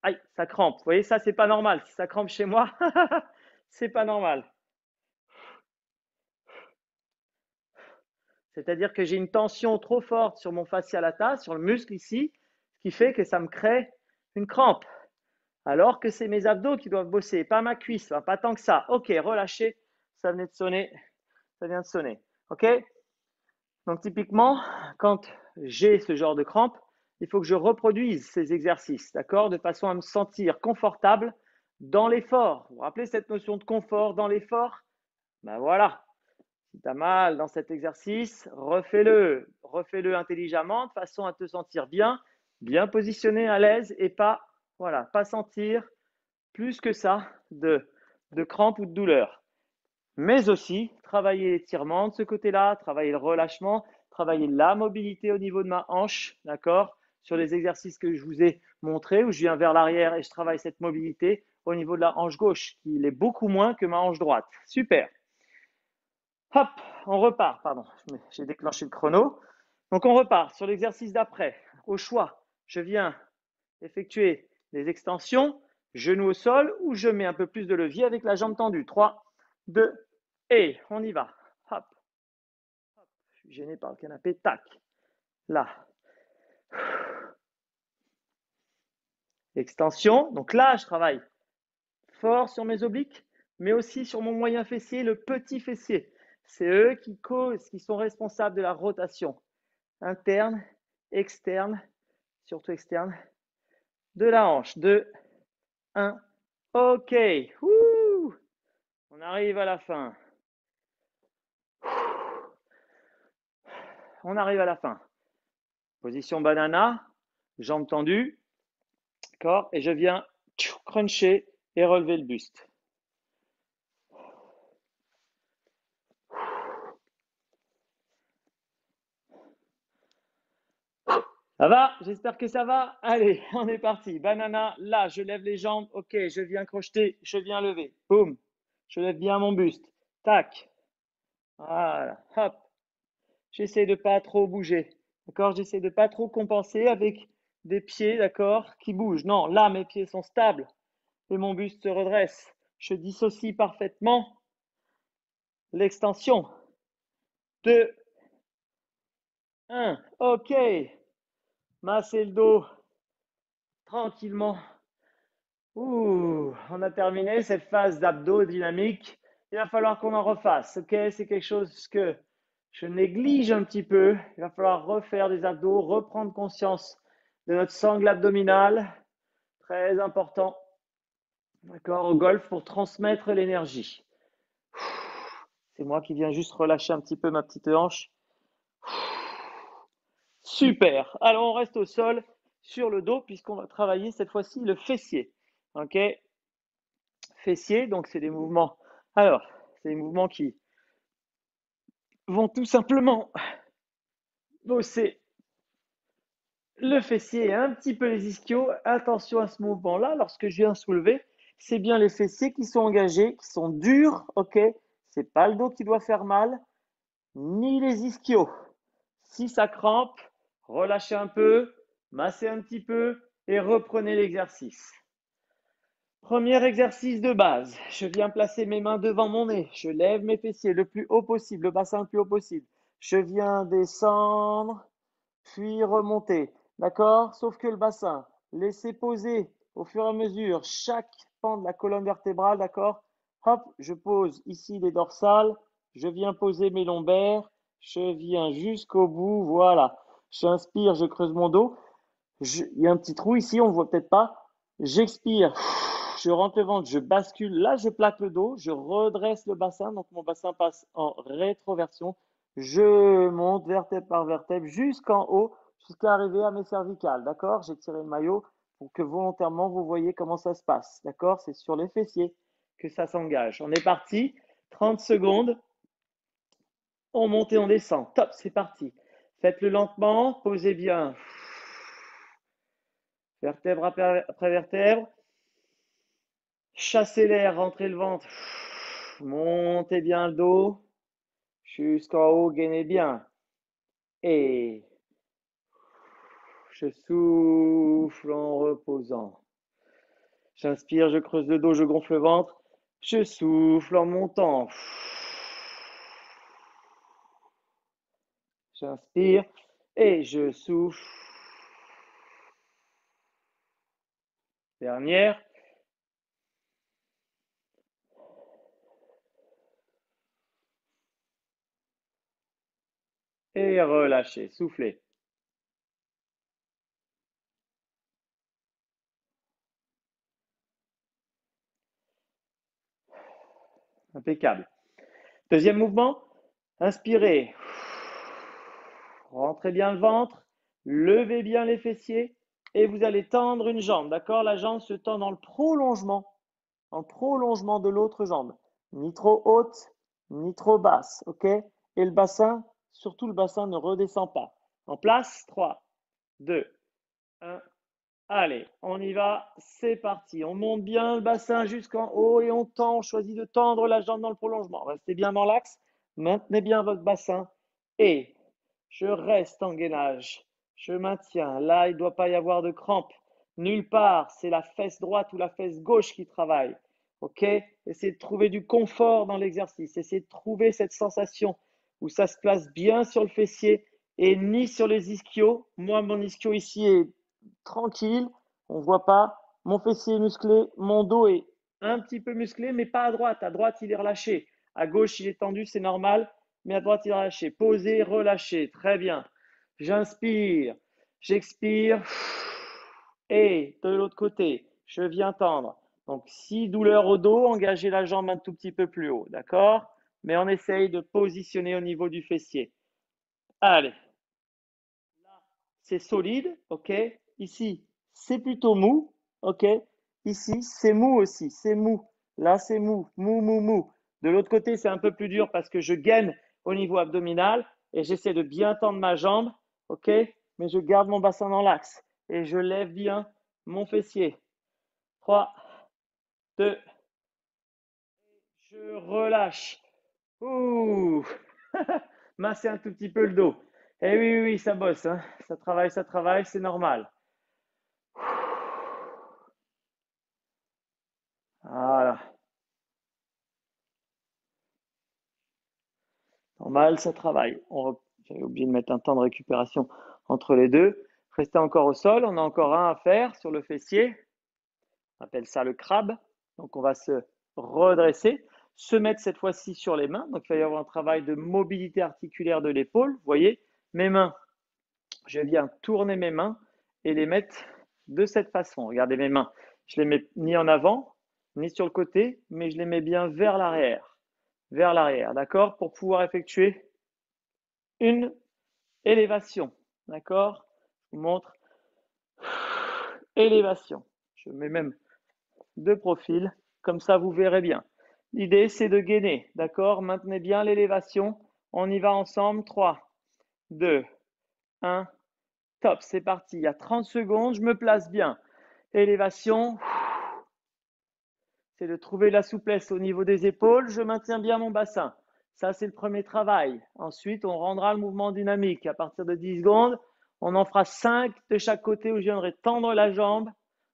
Aïe, ça crampe. Vous voyez, ça, c'est pas normal. Si ça crampe chez moi, c'est pas normal. C'est-à-dire que j'ai une tension trop forte sur mon fascia lata, sur le muscle ici, ce qui fait que ça me crée une crampe. Alors que c'est mes abdos qui doivent bosser, pas ma cuisse, hein, pas tant que ça. Ok, relâchez, ça venait de sonner, ça vient de sonner. Ok? Donc typiquement, quand j'ai ce genre de crampe, il faut que je reproduise ces exercices, d'accord? De façon à me sentir confortable dans l'effort. Vous vous rappelez cette notion de confort dans l'effort? Ben voilà, si tu as mal dans cet exercice, refais-le intelligemment de façon à te sentir bien, bien positionné, à l'aise et pas, voilà, pas sentir plus que ça de crampes ou de douleur. mais aussi travailler l'étirement de ce côté-là, travailler le relâchement, travailler la mobilité au niveau de ma hanche, d'accord? Sur les exercices que je vous ai montrés, où je viens vers l'arrière et je travaille cette mobilité au niveau de la hanche gauche, qui l'est beaucoup moins que ma hanche droite. Super. Hop, on repart, pardon, j'ai déclenché le chrono. Donc on repart sur l'exercice d'après. Au choix, je viens effectuer des extensions, genou au sol, ou je mets un peu plus de levier avec la jambe tendue. 3, 2, et on y va. Hop, hop. Je suis gêné par le canapé. Tac, là. Extension. Donc là, je travaille fort sur mes obliques, mais aussi sur mon moyen fessier, le petit fessier. C'est eux qui sont responsables de la rotation interne, externe, surtout externe, de la hanche. 2, 1, ok. Ouh, on arrive à la fin. On arrive à la fin. Position banana, jambes tendues, d'accord, et je viens cruncher et relever le buste. Ça va? J'espère que ça va. Allez, on est parti. Banana, là, je lève les jambes. Ok, je viens crocheter, je viens lever. Boum. Je lève bien mon buste. Tac. Voilà. Hop. J'essaie de pas trop bouger. D'accord? J'essaie de pas trop compenser avec des pieds, d'accord, qui bougent. Non, là, mes pieds sont stables et mon buste se redresse. Je dissocie parfaitement l'extension. 2, 1. Ok. Masser le dos tranquillement. Ouh, on a terminé cette phase d'abdos dynamique. Il va falloir qu'on en refasse. Ok, c'est quelque chose que je néglige un petit peu. Il va falloir refaire des abdos, reprendre conscience de notre sangle abdominale. Très important. D'accord, au golf pour transmettre l'énergie. C'est moi qui viens juste relâcher un petit peu ma petite hanche. Super. Alors, on reste au sol sur le dos puisqu'on va travailler cette fois-ci le fessier. Ok, fessier, donc c'est des mouvements. Alors, c'est des mouvements qui vont tout simplement bosser le fessier et un petit peu les ischios. Attention à ce mouvement-là, lorsque je viens soulever, c'est bien les fessiers qui sont engagés, qui sont durs, ok? C'est pas le dos qui doit faire mal, ni les ischios. Si ça crampe, relâchez un peu, massez un petit peu et reprenez l'exercice. Premier exercice de base. Je viens placer mes mains devant mon nez. Je lève mes fessiers le plus haut possible, le bassin le plus haut possible. Je viens descendre, puis remonter. D'accord? Sauf que le bassin, laissez poser au fur et à mesure chaque pan de la colonne vertébrale. D'accord? Hop, je pose ici les dorsales. Je viens poser mes lombaires. Je viens jusqu'au bout. Voilà. J'inspire, je creuse mon dos. Il y a un petit trou ici, on ne voit peut-être pas. J'expire, je rentre le ventre, je bascule. Là, je plaque le dos, je redresse le bassin. Donc, mon bassin passe en rétroversion. Je monte vertèbre par vertèbre jusqu'en haut, jusqu'à arriver à mes cervicales. D'accord? J'ai tiré le maillot pour que volontairement, vous voyez comment ça se passe. D'accord? C'est sur les fessiers que ça s'engage. On est parti. 30 secondes. On monte et on descend. Top, c'est parti. Faites-le lentement. Posez bien. Vertèbre après vertèbre. Chassez l'air, rentrez le ventre. Montez bien le dos. Jusqu'en haut, gainez bien. Et je souffle en reposant. J'inspire, je creuse le dos, je gonfle le ventre. Je souffle en montant. J'inspire et je souffle. Dernière. Et relâchez, soufflez. Impeccable. Deuxième mouvement. Inspirez. Rentrez bien le ventre. Levez bien les fessiers. Et vous allez tendre une jambe. D'accord? La jambe se tend dans le prolongement. En prolongement de l'autre jambe. Ni trop haute, ni trop basse, ok? Et le bassin, surtout le bassin ne redescend pas. En place, 3, 2, 1. Allez, on y va, c'est parti. On monte bien le bassin jusqu'en haut et on tend, on choisit de tendre la jambe dans le prolongement. Restez bien dans l'axe, maintenez bien votre bassin et je reste en gainage. Je maintiens. Là, il ne doit pas y avoir de crampe. Nulle part, c'est la fesse droite ou la fesse gauche qui travaille. Ok? Essayez de trouver du confort dans l'exercice. Essayez de trouver cette sensation où ça se place bien sur le fessier et ni sur les ischios. Moi, mon ischio ici est tranquille, on ne voit pas. Mon fessier est musclé, mon dos est un petit peu musclé, mais pas à droite. À droite, il est relâché. À gauche, il est tendu, c'est normal, mais à droite, il est relâché. Posé, relâché. Très bien. J'inspire, j'expire. Et de l'autre côté, je viens tendre. Donc, si douleur au dos, engagez la jambe un tout petit peu plus haut, d'accord? Mais on essaye de positionner au niveau du fessier. Allez, c'est solide, ok? Ici, c'est plutôt mou, ok? Ici, c'est mou aussi, c'est mou. Là, c'est mou, mou, mou, mou. De l'autre côté, c'est un peu plus dur parce que je gaine au niveau abdominal et j'essaie de bien tendre ma jambe, ok? Mais je garde mon bassin dans l'axe et je lève bien mon fessier. 3, 2, je relâche. Ouh! Masser un tout petit peu le dos. Eh oui, oui, oui, ça bosse, hein. Ça travaille, c'est normal. Voilà. Normal, ça travaille. J'avais oublié de mettre un temps de récupération entre les deux. Restez encore au sol. On a encore un à faire sur le fessier. On appelle ça le crabe. Donc, on va se redresser, se mettre cette fois-ci sur les mains. Donc, il va y avoir un travail de mobilité articulaire de l'épaule. Vous voyez, mes mains, je viens tourner mes mains et les mettre de cette façon. Regardez mes mains. Je les mets ni en avant, ni sur le côté, mais je les mets bien vers l'arrière. Vers l'arrière, d'accord? Pour pouvoir effectuer une élévation. D'accord? Je vous montre. Élévation. Je mets même de profil. Comme ça, vous verrez bien. L'idée, c'est de gainer. D'accord? Maintenez bien l'élévation. On y va ensemble. 3, 2, 1. Top, c'est parti. Il y a 30 secondes. Je me place bien. Élévation. C'est de trouver la souplesse au niveau des épaules. Je maintiens bien mon bassin. Ça, c'est le premier travail. Ensuite, on rendra le mouvement dynamique. À partir de 10 secondes, on en fera 5 de chaque côté où je viendrai tendre la jambe,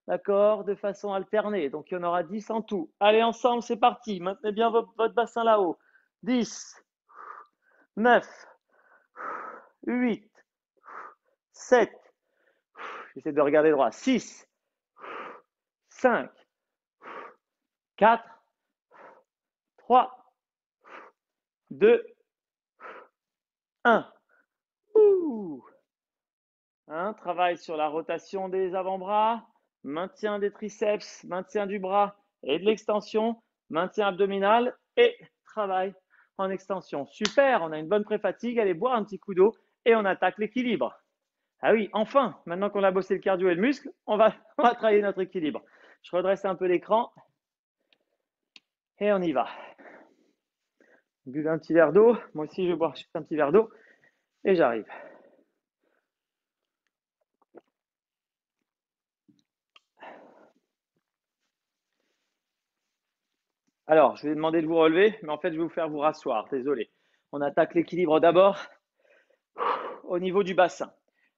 d'accord, de façon alternée. Donc, il y en aura 10 en tout. Allez, ensemble, c'est parti. Maintenez bien votre bassin là-haut. 10, 9, 8, 7, j'essaie de regarder droit. 6, 5, 4, 3, 2, 1. Ouh. Travail sur la rotation des avant-bras, maintien des triceps, maintien du bras et de l'extension, maintien abdominal et travail en extension. Super, on a une bonne pré-fatigue. Allez boire un petit coup d'eau et on attaque l'équilibre. Ah oui, enfin, maintenant qu'on a bossé le cardio et le muscle, on va travailler notre équilibre. Je redresse un peu l'écran et on y va. Buvez un petit verre d'eau. Moi aussi, je vais boire juste un petit verre d'eau et j'arrive. Alors, je vais demander de vous relever, mais en fait, je vais vous faire vous rasseoir. Désolé. On attaque l'équilibre d'abord au niveau du bassin.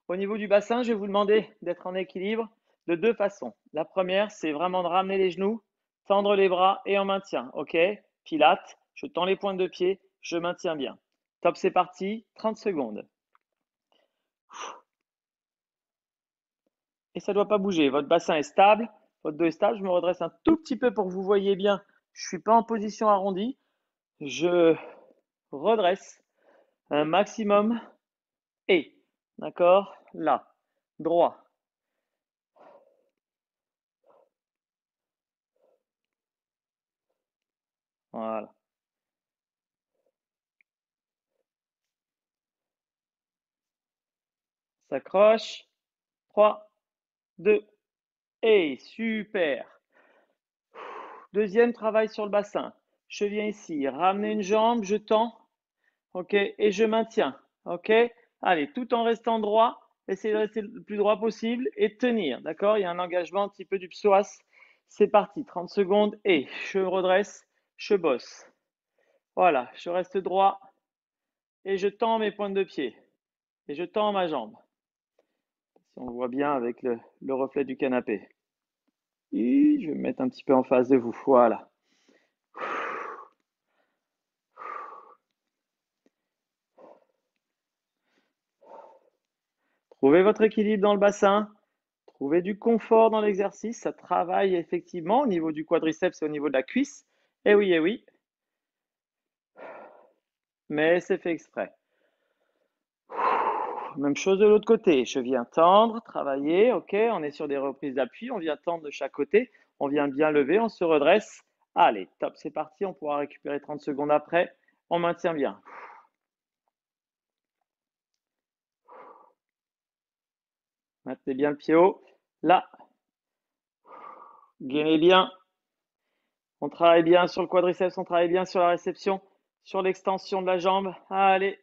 Au niveau du bassin, je vais vous demander d'être en équilibre de deux façons. La première, c'est vraiment de ramener les genoux, tendre les bras et en maintien. OK? Pilates, je tends les pointes de pied, je maintiens bien. Top, c'est parti. 30 secondes. Et ça ne doit pas bouger. Votre bassin est stable, votre dos est stable. Je me redresse un tout petit peu pour que vous voyez bien. Je ne suis pas en position arrondie. Je redresse un maximum et, d'accord, là, droit. Voilà. S'accroche. 3, 2 et super. Deuxième travail sur le bassin. je viens ici, ramener une jambe, je tends, ok, et je maintiens, ok. Allez, tout en restant droit, essayez de rester le plus droit possible et tenir, d'accord. Il y a un engagement un petit peu du psoas. C'est parti, 30 secondes et je redresse, je bosse. Voilà, je reste droit et je tends mes pointes de pied et je tends ma jambe. Si on le voit bien avec le reflet du canapé. Et je vais me mettre un petit peu en face de vous, voilà. Trouvez votre équilibre dans le bassin, trouvez du confort dans l'exercice, ça travaille effectivement au niveau du quadriceps et au niveau de la cuisse. Eh oui, mais c'est fait exprès. Même chose de l'autre côté, je viens tendre, travailler, ok, on est sur des reprises d'appui, on vient tendre de chaque côté, on vient bien lever, on se redresse. Allez, top, c'est parti, on pourra récupérer 30 secondes après, on maintient bien. Maintenez bien le pied haut, là, gainez bien, on travaille bien sur le quadriceps, on travaille bien sur la réception, sur l'extension de la jambe, allez,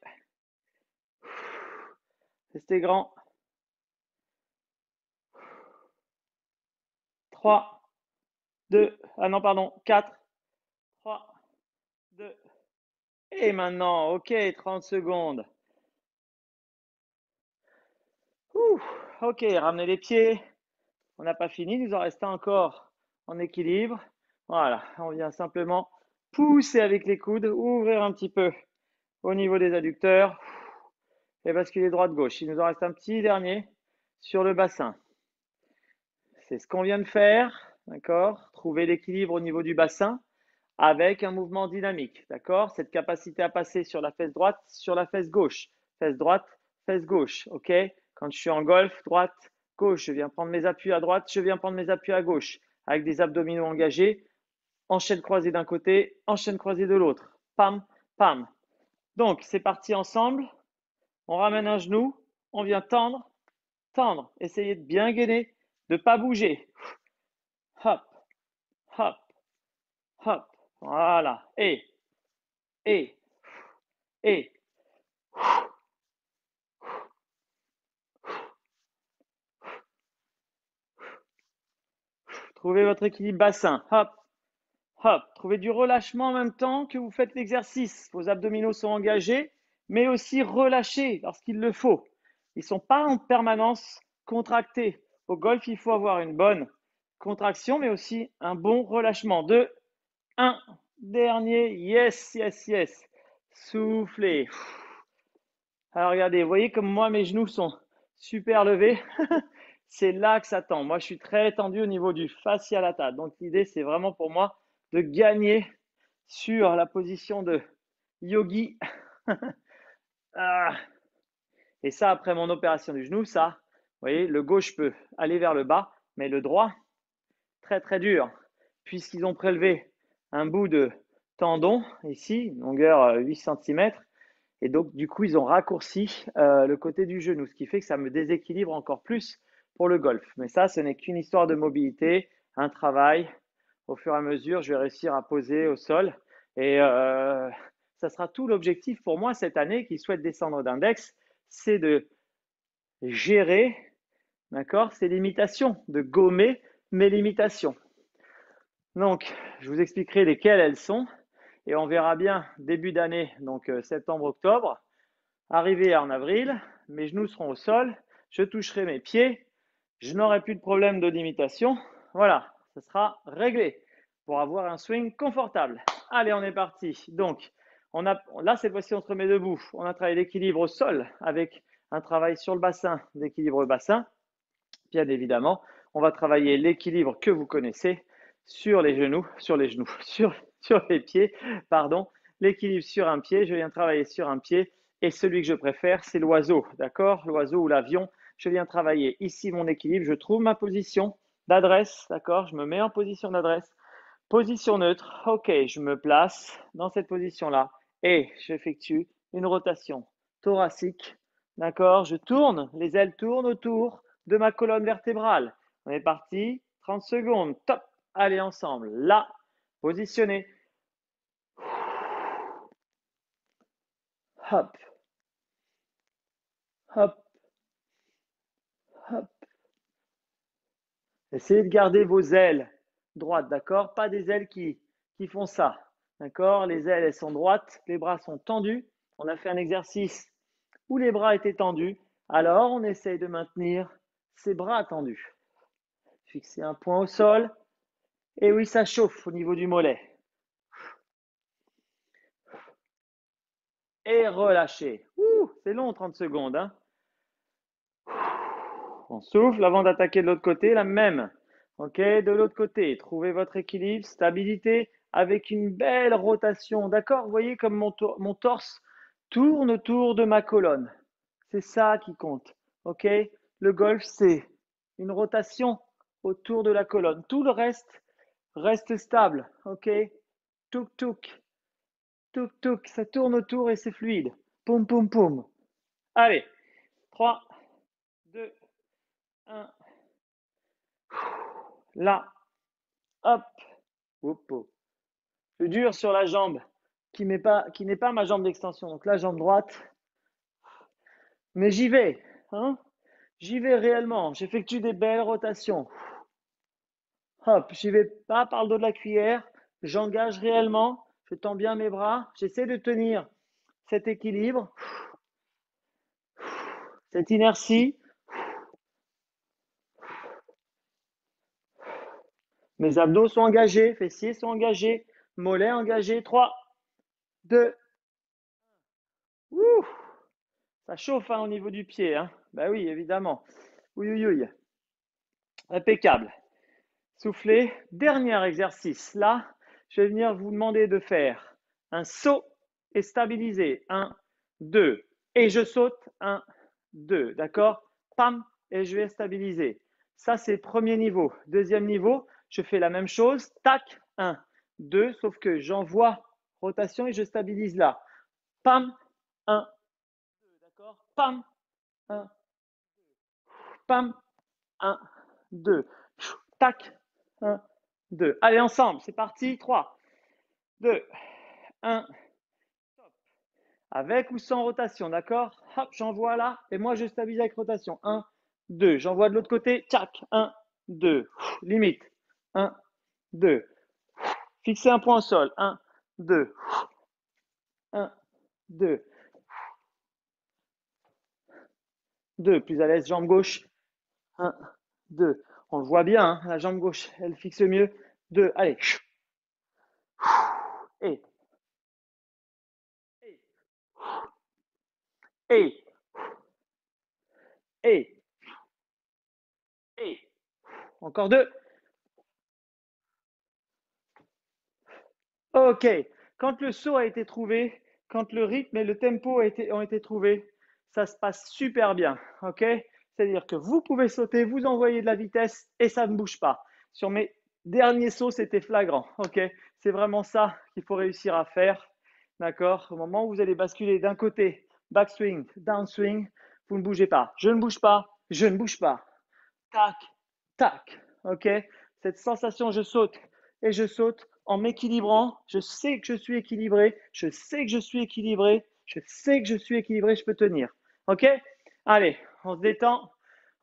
restez grand. 3, 2, ah non, pardon, 4, 3, 2, et maintenant, ok, 30 secondes. Ouh, ok, ramenez les pieds. On n'a pas fini, il nous en reste encore en équilibre. Voilà, on vient simplement pousser avec les coudes, ouvrir un petit peu au niveau des adducteurs et basculer droite-gauche. Il nous en reste un petit dernier sur le bassin. C'est ce qu'on vient de faire, d'accord? Trouver l'équilibre au niveau du bassin avec un mouvement dynamique, d'accord? Cette capacité à passer sur la fesse droite, sur la fesse gauche, fesse droite, fesse gauche, ok? Quand je suis en golf, droite, gauche, je viens prendre mes appuis à droite, je viens prendre mes appuis à gauche, avec des abdominaux engagés, enchaîne croisé d'un côté, enchaîne croisé de l'autre, pam, pam. Donc, c'est parti ensemble, on ramène un genou, on vient tendre, tendre, essayez de bien gainer, de ne pas bouger. Hop, hop, hop, voilà, et, et. Trouvez votre équilibre bassin. Hop, hop. Trouvez du relâchement en même temps que vous faites l'exercice. Vos abdominaux sont engagés, mais aussi relâchés lorsqu'il le faut. Ils ne sont pas en permanence contractés. Au golf, il faut avoir une bonne contraction, mais aussi un bon relâchement. 2, 1. Dernier. Yes, yes, yes. Soufflez. Alors regardez, vous voyez comme moi mes genoux sont super levés. C'est là que ça tend. Moi je suis très tendu au niveau du fascia lata. Donc l'idée c'est vraiment pour moi de gagner sur la position de yogi. Ah. Et ça après mon opération du genou, ça, vous voyez, le gauche peut aller vers le bas, mais le droit, très très dur. Puisqu'ils ont prélevé un bout de tendon ici, longueur 8 cm. Et donc, du coup, ils ont raccourci le côté du genou, ce qui fait que ça me déséquilibre encore plus pour le golf. Mais ça, ce n'est qu'une histoire de mobilité, un travail. Au fur et à mesure, je vais réussir à poser au sol. Et ça sera tout l'objectif pour moi cette année qui souhaite descendre d'index, c'est de gérer, d'accord, ces limitations, de gommer mes limitations. Donc, je vous expliquerai lesquelles elles sont. Et on verra bien début d'année, donc septembre-octobre. Arrivé en avril, mes genoux seront au sol, je toucherai mes pieds, je n'aurai plus de problème de limitation. Voilà, ça sera réglé pour avoir un swing confortable. Allez, on est parti. Donc, là, cette fois-ci, on se remet debout. On a travaillé l'équilibre au sol avec un travail sur le bassin, d'équilibre bassin. Bien évidemment, on va travailler l'équilibre que vous connaissez sur les genoux, sur les pieds, pardon. L'équilibre sur un pied, je viens travailler sur un pied et celui que je préfère, c'est l'oiseau, d'accord? L'oiseau ou l'avion, je viens travailler ici mon équilibre, je trouve ma position d'adresse, d'accord? Je me mets en position d'adresse, position neutre, ok, je me place dans cette position-là et j'effectue une rotation thoracique, d'accord? Je tourne, les ailes tournent autour de ma colonne vertébrale. On est parti, 30 secondes, top, allez ensemble, là, positionné, hop, hop, hop. Essayez de garder vos ailes droites, d'accord? Pas des ailes qui font ça, d'accord? Les ailes, elles sont droites, les bras sont tendus. On a fait un exercice où les bras étaient tendus. Alors, on essaye de maintenir ses bras tendus. Fixez un point au sol. Et oui, ça chauffe au niveau du mollet. Et relâchez. C'est long, 30 secondes. Hein. On souffle avant d'attaquer de l'autre côté, la même. Ok, de l'autre côté, trouvez votre équilibre, stabilité, avec une belle rotation. D'accord? Vous voyez comme mon torse tourne autour de ma colonne. C'est ça qui compte. Ok? Le golf, c'est une rotation autour de la colonne. Tout le reste stable. Ok? Touk touk, touk touk, ça tourne autour et c'est fluide. Poum poum poum. Allez, 3, 2, 1. Là, hop, hop. Je dure sur la jambe qui n'est pas ma jambe d'extension. Donc la jambe droite. Mais j'y vais. Hein? J'y vais réellement. J'effectue des belles rotations. Hop, j'y vais pas par le dos de la cuillère. J'engage réellement. Je tends bien mes bras. J'essaie de tenir cet équilibre, cette inertie. Mes abdos sont engagés, fessiers sont engagés, mollets engagés. 3, 2, ouh, ça chauffe hein, au niveau du pied. Hein. Ben oui, évidemment. Oui, oui, oui. Impeccable. Soufflez. Dernier exercice. Là, je vais venir vous demander de faire un saut et stabiliser. 1, 2. Et je saute. 1, 2. D'accord? Pam. Et je vais stabiliser. Ça, c'est le premier niveau. Deuxième niveau, je fais la même chose. Tac. 1, 2. Sauf que j'envoie rotation et je stabilise là. Pam. 1, 2. D'accord? Pam. 1, pam. 1, 2. Tac. 1, 2. Allez, ensemble, c'est parti. 3, 2, 1. Stop. Avec ou sans rotation, d'accord? Hop, j'envoie là. Et moi, je stabilise avec rotation. 1, 2. J'envoie de l'autre côté. Tac. 1, 2. Limite. 1, 2. Fixez un point au sol. 1, 2. 1, 2. 2. Plus à l'aise, jambe gauche. 1, 2. On le voit bien, hein, la jambe gauche, elle fixe mieux. 2. Allez. Et. Et. Et. Et. Encore 2. Ok. Quand le saut a été trouvé, quand le rythme et le tempo ont été trouvés, ça se passe super bien. Ok. C'est-à-dire que vous pouvez sauter, vous envoyer de la vitesse et ça ne bouge pas. Sur mes derniers sauts, c'était flagrant. Ok. C'est vraiment ça qu'il faut réussir à faire. D'accord. Au moment où vous allez basculer d'un côté, backswing, downswing, vous ne bougez pas. Je ne bouge pas. Je ne bouge pas. Tac, tac. Ok. Cette sensation, je saute et je saute en m'équilibrant. Je sais que je suis équilibré. Je sais que je suis équilibré. Je sais que je suis équilibré. Je peux tenir. Ok. Allez, on se détend.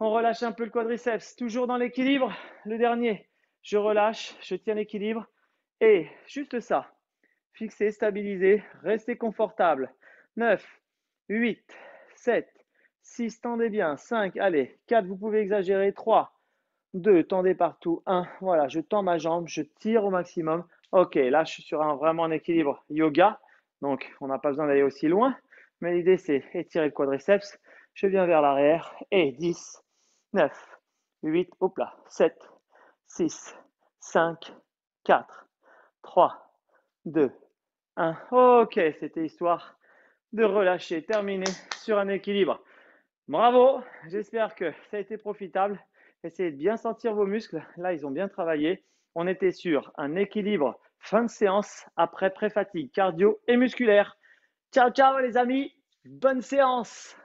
On relâche un peu le quadriceps. Toujours dans l'équilibre. Le dernier, je relâche. Je tiens l'équilibre. Et juste ça. Fixez, stabilisez. Restez confortable. 9, 8, 7, 6, tendez bien. 5, allez. 4, vous pouvez exagérer. 3, 2, tendez partout. 1, voilà, je tends ma jambe, je tire au maximum. Ok, là, je suis sur vraiment un équilibre yoga. Donc, on n'a pas besoin d'aller aussi loin. Mais l'idée, c'est étirer le quadriceps. Je viens vers l'arrière. Et 10, 9, 8, hop là, 7, 6, 5, 4, 3, 2, 1. Ok, c'était histoire de relâcher. Terminé sur un équilibre. Bravo, j'espère que ça a été profitable. Essayez de bien sentir vos muscles. Là, ils ont bien travaillé. On était sur un équilibre fin de séance après pré-fatigue cardio et musculaire. Ciao, ciao les amis. Bonne séance.